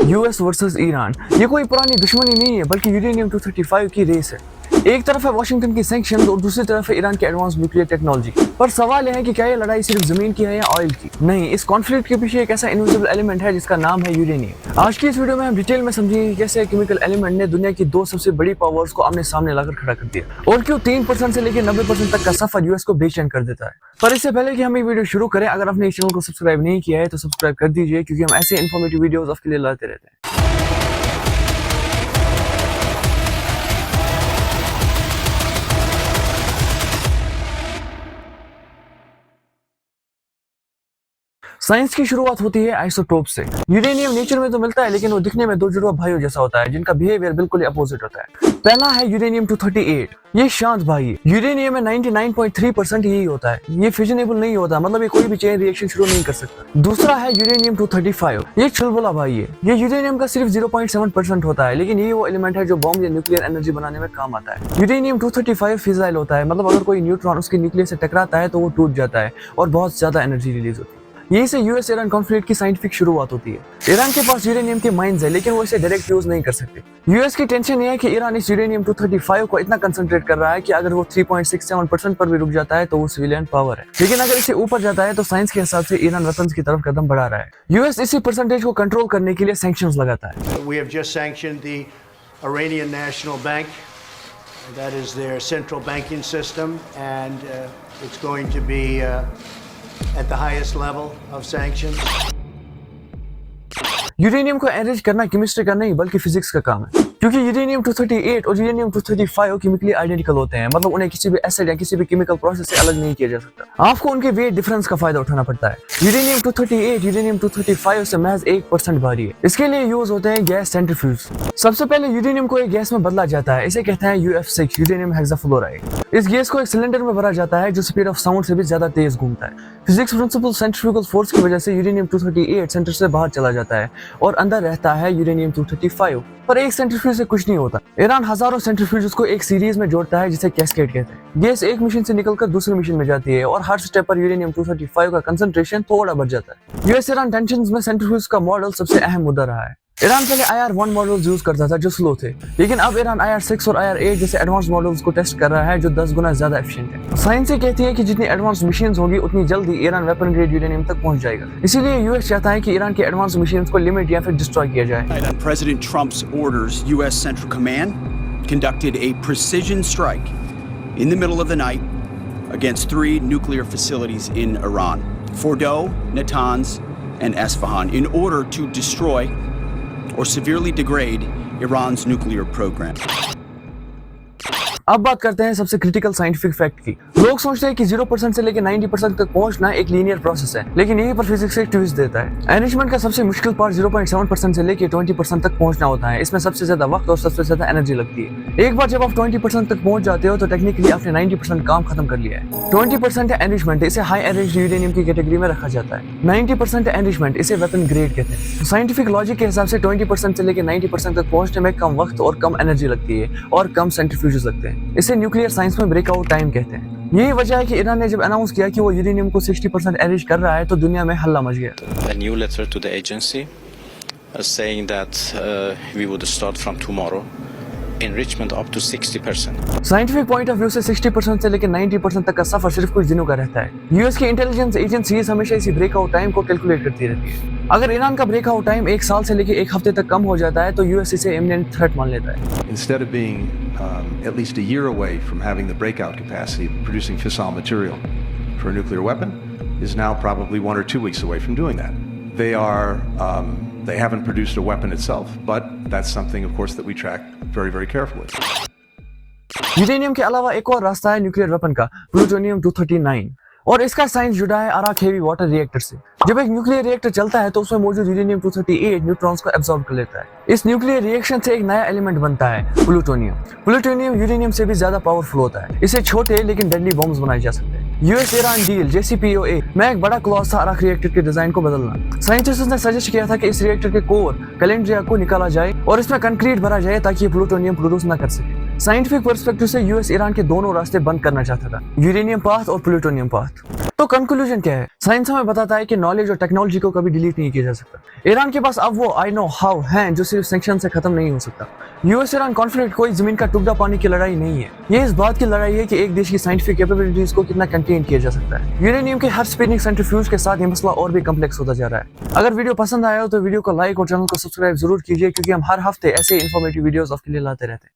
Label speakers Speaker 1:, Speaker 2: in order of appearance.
Speaker 1: US versus Iran. ये कोई पुरानी दुश्मनी नहीं है बल्कि यूरेनियम 235 की रेस है। एक तरफ है वाशिंगटन की सैंक्शंस और दूसरी तरफ है ईरान की एडवांस न्यूक्लियर टेक्नोलॉजी। पर सवाल यह है कि क्या ये लड़ाई सिर्फ जमीन की है या ऑयल की? नहीं, इस कॉन्फ्लिक्ट के पीछे एक ऐसा इनविजिबल एलिमेंट है जिसका नाम है यूरेनियम। आज की इस वीडियो में हम डिटेल में समझेंगे कि कैसे केमिकल एलिमेंट ने दुनिया की दो सबसे बड़ी पावर्स को आमने सामने लाकर खड़ा कर दिया और क्यों 3% से लेकर 90% तक का सफर यूएस को बेचैन कर देता है। पर इससे पहले कि हम ये वीडियो शुरू करें, अगर आपने इस चैनल को सब्सक्राइब नहीं किया है तो सब्सक्राइब कर दीजिए, क्योंकि हम ऐसे इन्फॉर्मेटिव वीडियोस आपके लिए लाते रहते हैं। साइंस की शुरुआत होती है आइसोटोप से। यूरेनियम नेचर में तो मिलता है, लेकिन वो दिखने में दो जुड़वा भाइयों जैसा होता है जिनका बिहेवियर बिल्कुल अपोजिट होता है। पहला है यूरेनियम 238। ये शांत भाई है। यूरेनियम में 99.3% यही होता है। ये फिजनेबल नहीं होता, मतलब ये कोई भी चेन रिएक्शन शुरू नहीं कर सकता। दूसरा है यूरेनियम 235। ये चुलबुला भाई है। ये यूरेनियम का सिर्फ 0.7% होता है, लेकिन ये वो एलिमेंट है जो बॉम्ब या न्यूक्लियर एनर्जी बनाने में काम आता है। यूरेनियम 235 फिजाइल होता है, मतलब अगर कोई न्यूट्रॉन उसके न्यूक्लियस से टकराता है तो वो टूट जाता है और बहुत ज्यादा एनर्जी रिलीज होती है। यहीं से यूएस ईरान कॉन्फ्लिक्ट की साइंटिफिक शुरुआत होती है। ईरान के पास यूरेनियम के माइंस है, लेकिन वो इसे डायरेक्ट यूज नहीं कर सकते। यूएस की टेंशन ये है कि ईरान इस यूरेनियम 235 को इतना कंसंट्रेट कर रहा है कि अगर वो 3.67% पर भी रुक जाता है तो वो सिविलियन पावर है, लेकिन अगर इसे ऊपर जाता है तो साइंस के हिसाब से ईरान वेपन्स की तरफ कदम बढ़ा रहा है। यूएस इसी परसेंटेज को कंट्रोल करने के लिए सैंक्शंस लगाता है।
Speaker 2: We have just sanctioned the Iranian National Bank. That is their central banking system, and it's going to be at the highest level of sanctions.
Speaker 1: Uranium को एनरिच करना chemistry का नहीं बल्कि फिजिक्स का काम है, क्योंकि यूरेनियम 238 और यूरेनियम 235 केमिकली आइडेंटिकल होते हैं, मतलब उन्हें किसी भी एसिड या किसी भी केमिकल प्रोसेस से अलग नहीं किया जा सकता। आपको उनके वेट डिफरेंस का फायदा उठाना पड़ता है। यूरेनियम 238 यूरेनियम 235 से महज 1% भारी है। इसके लिए यूज होते हैं गैस सेंट्रीफ्यूज। सबसे पहले यूरेनियम को एक गैस में बदला जाता है, इसे कहते हैं UF6 यूरेनियम हेक्साफ्लोराइड। इस गैस को एक सिलेंडर में भरा जाता है जो स्पीड ऑफ साउंड से भी ज्यादा तेज घूमता है। फिजिक्स प्रिंसिपल सेंट्रीफ्यूगल फोर्स की वजह से यूरेनियम 238 सेंटर से बाहर चला जाता है और अंदर रहता है यूरेनियम 235। पर एक सेंट्रीफ्यूज से कुछ नहीं होता। ईरान हजारों सेंट्रीफ्यूज को एक सीरीज में जोड़ता है जिसे कैस्केड कहते हैं। गैस एक मशीन से निकलकर दूसरी मशीन में जाती है और हर स्टेप पर यूरेनियम 235 का कंसंट्रेशन थोड़ा बढ़ जाता है। यूएस ईरान टेंशंस में सेंट्रीफ्यूज का मॉडल सबसे अहम मुद्दा रहा है। ईरान पहले IR-1 मॉडल्स यूज करता था जो स्लो थे, लेकिन अब ईरान IR-6 और IR-8 जैसे एडवांस मॉडल्स को टेस्ट कर रहा है जो 10 गुना ज्यादा एफिशिएंट है। साइंस ये कहती है कि जितनी एडवांस मशीन्स होगी उतनी जल्दी ईरान वेपन ग्रेड यूरेनियम तक पहुंच जाएगा। इसीलिए यूएस चाहता है कि ईरान की एडवांस मशीन्स को लिमिट या फिर डिस्ट्रॉय किया जाए।
Speaker 3: President Trump's orders, U.S. Central Command conducted a precision strike in the middle of the night against 3 nuclear facilities in Iran, Fordo, Natanz, and Esfahan, in order to destroy or severely degrade Iran's nuclear program.
Speaker 1: अब बात करते हैं सबसे critical scientific fact की। लोग सोचते हैं कि 0% से लेकर 90% तक पहुंचना एक लीनियर प्रोसेस है, लेकिन यहीं पर फिजिक्स एक ट्विस्ट देता है। एनरिचमेंट का सबसे मुश्किल पार्ट 0.7% से लेकर 20% तक पहुंचना होता है। इसमें सबसे ज्यादा वक्त और सबसे ज्यादा एनर्जी लगती है। एक बार जब आप 20% तक पहुंच जाते हो तो टेक्निकली आपने 90% काम खत्म कर लिया है। 20% है एनरिचमेंट, इसे हाई एनर्जी यूरेनियम की कैटेगरी में रखा जाता है। 90% है एनरिचमेंट, इसे वेपन ग्रेड कहते हैं। साइंटिफिक लॉजिक के हिसाब से 20% से लेकर 90% तक पहुंचने में कम वक्त और कम एनर्जी लगती है और कम सेंट्रीफ्यूजेस लगते हैं। इसे न्यूक्लियर साइंस में ब्रेकआउट टाइम कहते हैं। यही वजह है कि ईरान ने जब अनाउंस किया कि वो यूरेनियम को 60% एनरिच कर रहा है तो दुनिया में हल्ला मच गया।
Speaker 4: A new letter to the agency saying that we would start from tomorrow enrichment up to 60%.
Speaker 1: Scientific point of view से 60% से लेकर 90% तक का सफर सिर्फ कुछ दिनों का रहता है। यूएस की इंटेलिजेंस एजेंसीज हमेशा इसी ब्रेकआउट टाइम को कैलकुलेट करती रहती है। अगर ईरान का ब्रेकआउट टाइम 1 साल से लेकर 1 हफ्ते तक कम हो जाता है तो यूएस इसे इमिनेंट थ्रेट मान लेता है।
Speaker 5: Instead of being at least a year away from having the breakout capacity of producing fissile material for a nuclear weapon, is now probably 1 or 2 weeks away from doing that. They haven't produced a weapon itself, but that's something, of course, that we track very, very carefully.
Speaker 1: Uranium के अलावा एक और रास्ता है nuclear weapon का, plutonium 239, और इसका science जुड़ा है अराक हेवी वाटर रिएक्टर से। जब एक न्यूक्लियर रिएक्टर चलता है तो उसमें मौजूद यूरेनियम 238 न्यूट्रॉन्स को एब्जॉर्ब कर लेता है। इस न्यूक्लियर रिएक्शन से एक नया एलिमेंट बनता है प्लूटोनियम। प्लूटोनियम यूरेनियम से भी ज्यादा पावरफुल होता है। इसे छोटे लेकिन डेडली बॉम्ब्स बनाए जा सकते हैं। यूएस ईरान डील JCPOA में एक बड़ा क्लॉज था अराक रिएक्टर के डिजाइन को बदलना। साइंटिस्ट्स ने सजेस्ट किया था कि इस रिएक्टर के कोर कैलेंड्रिया को निकाला जाए और इसमें कंक्रीट भरा जाए ताकि ये प्लूटोनियम प्रोड्यूस न कर सके। साइंटिफिक पर्सपेक्टिव से यूएस ईरान के दोनों रास्ते बंद करना चाहता था, यूरेनियम पाथ और प्लूटोनियम पाथ। तो कंक्लूजन क्या है? साइंस हमें बताता है कि नॉलेज और टेक्नोलॉजी को कभी डिलीट नहीं किया जा सकता। ईरान के पास अब वो आई नो हाउ है जो सिर्फ सैंक्शन से खत्म नहीं हो सकता। यूएस ईरान कॉन्फ्लिक्ट कोई जमीन का टुकड़ा पाने की लड़ाई नहीं है, ये इस बात की लड़ाई है कि एक देश की साइंटिफिक कैपेबिलिटीज को कितना कंटेन किया जा सकता है। यूरेनियम के हर स्पिनिंग सेंट्रीफ्यूज के साथ ये मसला और भी कम्प्लेक्स होता जा रहा है। अगर वीडियो पसंद आया हो तो वीडियो को लाइक और चैनल को सब्सक्राइब जरूर कीजिए, क्योंकि हम हर हफ्ते ऐसे इन्फॉर्मेटिव वीडियोस आपके लिए लाते रहते हैं।